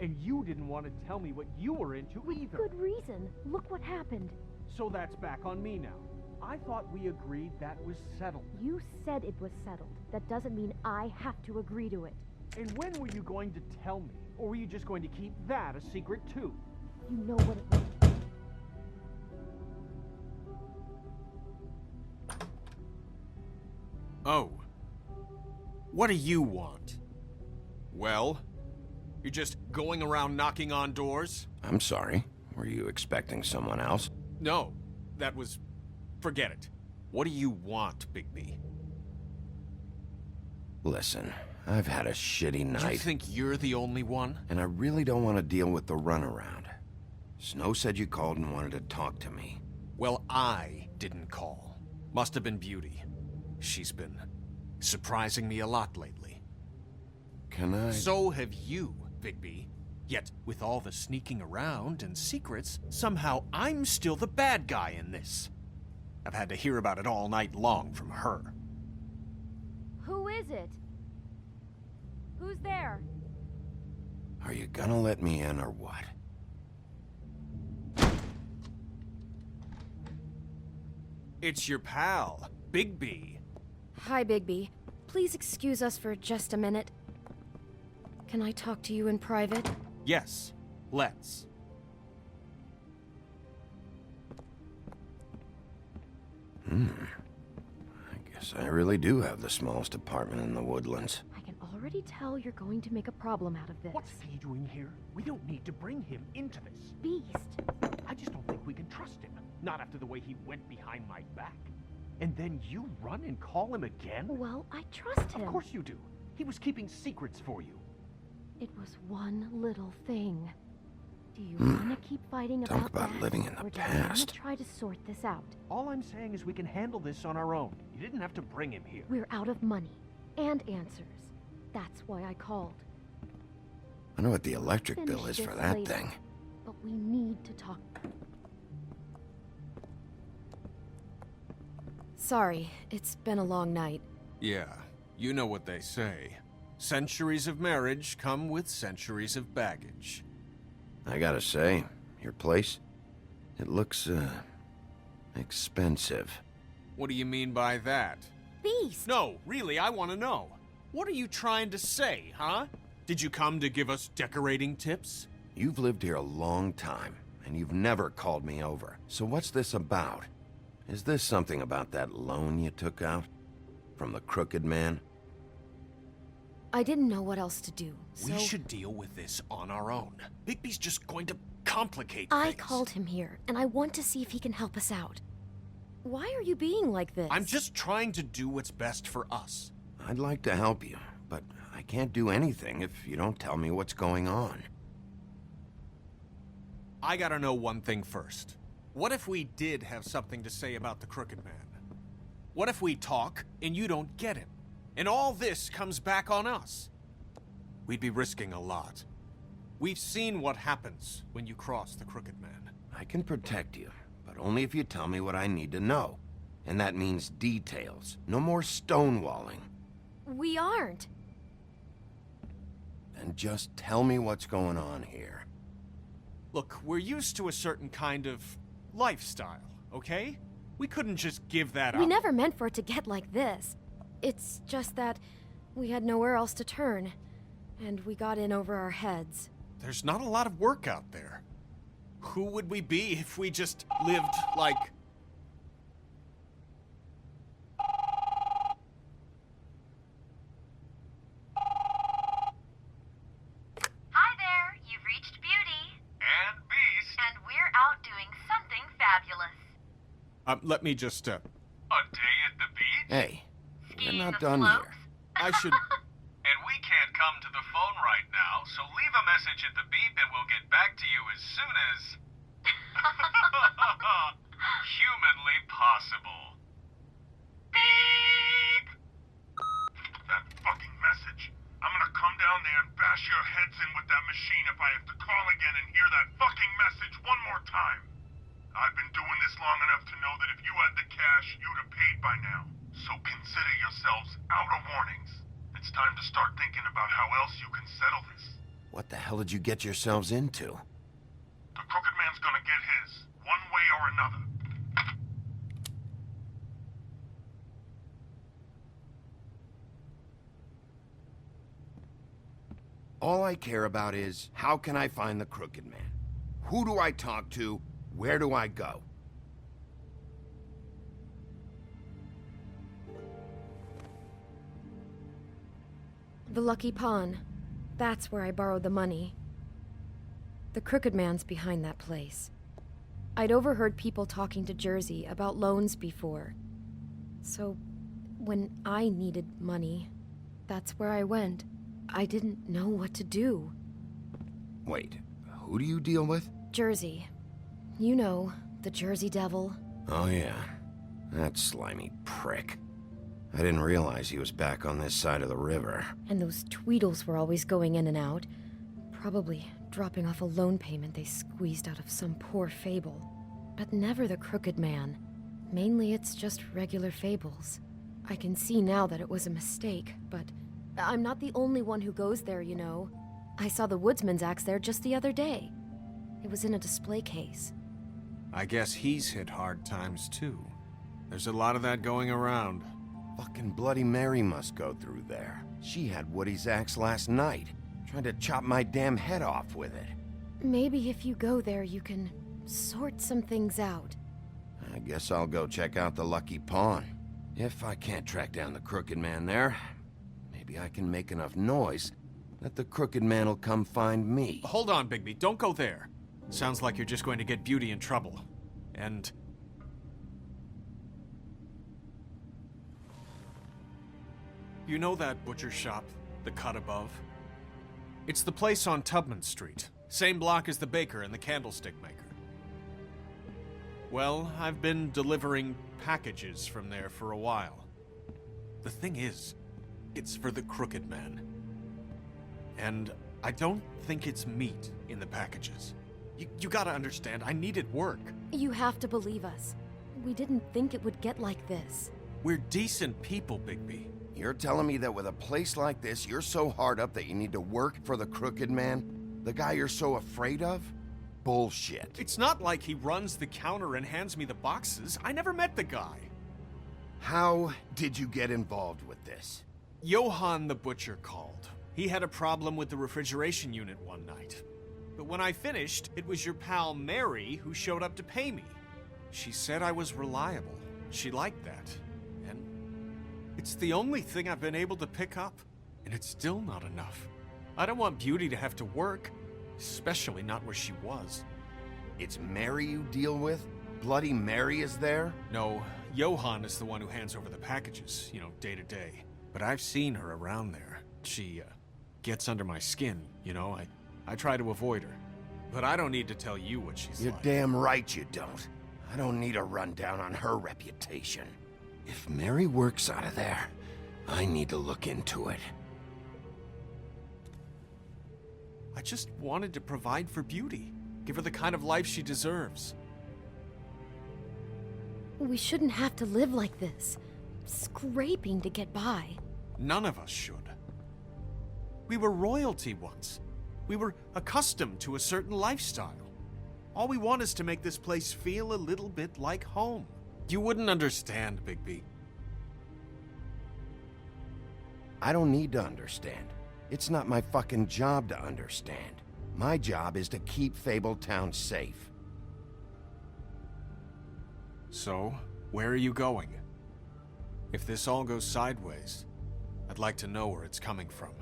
And you didn't want to tell me what you were into either. Good reason. Look what happened. So that's back on me now. I thought we agreed that was settled. You said it was settled. That doesn't mean I have to agree to it. And when were you going to tell me? Or were you just going to keep that a secret too? You know what it was. Oh. What do you want? Well? You're just going around knocking on doors? I'm sorry. Were you expecting someone else? No. That was... Forget it. What do you want, Bigby? Listen, I've had a shitty night. You think you're the only one? And I really don't want to deal with the runaround. Snow said you called and wanted to talk to me. Well, I didn't call. Must have been Beauty. She's been surprising me a lot lately. Can I... So have you, Bigby. Yet, with all the sneaking around and secrets, somehow I'm still the bad guy in this. I've had to hear about it all night long from her. Who is it? Who's there? Are you gonna let me in or what? It's your pal, Bigby. Hi, Bigby. Please excuse us for just a minute. Can I talk to you in private? Yes, let's. I guess I really do have the smallest apartment in the Woodlands. I can already tell you're going to make a problem out of this. What's he doing here? We don't need to bring him into this. Beast? I just don't think we can trust him. Not after the way he went behind my back. And then you run and call him again? Well, I trust him. Of course you do. He was keeping secrets for you. It was one little thing. Do you want to keep fighting Talk about about that? living in the or do you want past. to try to sort this out? All I'm saying is we can handle this on our own. You didn't have to bring him here. We're out of money and answers. That's why I called. I know what the electric Finish bill is for this that later. thing. But we need to talk. Sorry, it's been a long night. Yeah, you know what they say. Centuries of marriage come with centuries of baggage. I gotta say, your place, it looks, expensive. What do you mean by that? Beast! No, really, I want to know. What are you trying to say, huh? Did you come to give us decorating tips? You've lived here a long time, and you've never called me over. So what's this about? Is this something about that loan you took out? From the Crooked Man? I didn't know what else to do, so... We should deal with this on our own. Bigby's just going to complicate I things. called him here, and I want to see if he can help us out. Why are you being like this? I'm just trying to do what's best for us. I'd like to help you, but I can't do anything if you don't tell me what's going on. I gotta know one thing first. What if we did have something to say about the Crooked Man? What if we talk and you don't get him? And all this comes back on us? We'd be risking a lot. We've seen what happens when you cross the Crooked Man. I can protect you, but only if you tell me what I need to know. And that means details. No more stonewalling. We aren't. Then just tell me what's going on here. Look, we're used to a certain kind of lifestyle, okay? We couldn't just give that up. We never meant for it to get like this. It's just that we had nowhere else to turn, and we got in over our heads. There's not a lot of work out there. Who would we be if we just lived like... Hi there, you've reached Beauty. And Beast. And we're out doing something fabulous. Let me just, A day at the beach? Hey, we're Skiing not the done slopes. here. I should... And we can't come to the phone right now, so leave a message at the beep and we'll get back to you as soon as... humanly possible. Beep! That fucking message. I'm gonna come down there and bash your heads in with that machine if I have to call again and hear that fucking message one more time. I've been doing this long enough to know that if you had the cash, you'd have paid by now. So consider yourselves out of warnings. It's time to start thinking about how else you can settle this. What the hell did you get yourselves into? The Crooked Man's gonna get his, one way or another. All I care about is, how can I find the Crooked Man? Who do I talk to? Where do I go? The Lucky Pawn. That's where I borrowed the money. The Crooked Man's behind that place. I'd overheard people talking to Jersey about loans before. So, when I needed money, that's where I went. I didn't know what to do. Wait, who do you deal with? Jersey. You know, the Jersey Devil. Oh yeah, that slimy prick. I didn't realize he was back on this side of the river. And those Tweedles were always going in and out. Probably dropping off a loan payment they squeezed out of some poor fable. But never the Crooked Man. Mainly it's just regular fables. I can see now that it was a mistake, but I'm not the only one who goes there, you know. I saw the Woodsman's axe there just the other day. It was in a display case. I guess he's hit hard times too. There's a lot of that going around. Fucking Bloody Mary must go through there. She had Woody's axe last night. Tried to chop my damn head off with it. Maybe if you go there, you can sort some things out. I guess I'll go check out the Lucky Pawn. If I can't track down the Crooked Man there, maybe I can make enough noise that the Crooked Man will come find me. Hold on, Bigby. Don't go there. Sounds like you're just going to get Beauty in trouble. And... you know that butcher shop, the cut above? It's the place on Tubman Street. Same block as the baker and the candlestick maker. Well, I've been delivering packages from there for a while. The thing is, it's for the Crooked Man. And I don't think it's meat in the packages. You gotta understand, I needed work. You have to believe us. We didn't think it would get like this. We're decent people, Bigby. You're telling me that with a place like this, you're so hard up that you need to work for the Crooked Man? The guy you're so afraid of? Bullshit. It's not like he runs the counter and hands me the boxes. I never met the guy. How did you get involved with this? Johann the butcher called. He had a problem with the refrigeration unit one night. But when I finished, it was your pal Mary who showed up to pay me. She said I was reliable. She liked that. And it's the only thing I've been able to pick up. And it's still not enough. I don't want Beauty to have to work, especially not where she was. It's Mary you deal with? Bloody Mary is there? No, Johann is the one who hands over the packages, day to day. But I've seen her around there. She, gets under my skin, I try to avoid her. But I don't need to tell you what she's You're like. damn right you don't. I don't need a rundown on her reputation. If Mary works out of there, I need to look into it. I just wanted to provide for Beauty. Give her the kind of life she deserves. We shouldn't have to live like this, scraping to get by. None of us should. We were royalty once. We were accustomed to a certain lifestyle. All we want is to make this place feel a little bit like home. You wouldn't understand, Bigby. I don't need to understand. It's not my fucking job to understand. My job is to keep Fabletown safe. So, where are you going? If this all goes sideways, I'd like to know where it's coming from.